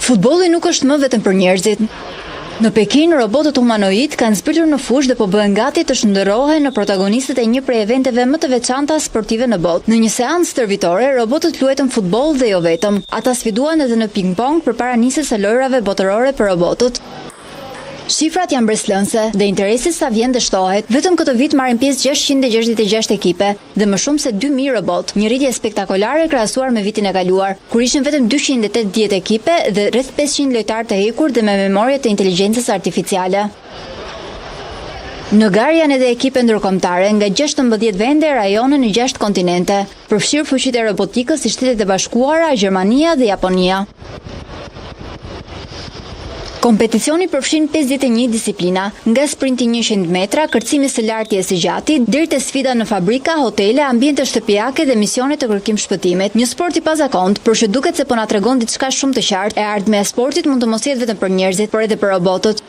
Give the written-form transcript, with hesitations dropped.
Futbolli nuk është më vetëm për njerëzit. Në Pekin, robotët humanoid kanë zbritur në fushë dhe po bëhen gati të shndërrohen në protagonistët e një prej eventeve më të veçanta sportive në botë. Në një seancë stërvitore, robotët luajtën futboll dhe jo vetëm. Ata sfiduan edhe në ping-pong përpara nisjes së lojrave botërore për robotët. Shifrat janë breslënse dhe interesi sa vjen dhe shtohet. Vetëm këtë vit marrin pjesë 666 ekipe dhe më shumë se 2000 robot, një rritje spektakolare krahasuar me vitin e kaluar, kur ishin vetëm 280 ekipe dhe rreth 500 lojtarë të hekur dhe me memorie të inteligjencës artificiale. Në garë janë edhe ekipe ndërkombëtare nga 16 vende e rajone në 6 kontinente, përfshirë fuqitë e robotikës si Shtetet e Bashkuara, Gjermania dhe Japonia. Kompeticioni përfshin 51 disiplina, nga sprinti 100 metra, kërcimi së lartje së gjati, deri te sfida në fabrika, hotele, ambiente shtëpiake dhe misione të kërkim shpëtimit. Një sport i pazakont, por që duket se po na tregon diçka shumë të qartë, e ardhmja e sportit mund të mos jetë vetëm për njerëzit, por edhe për robotët.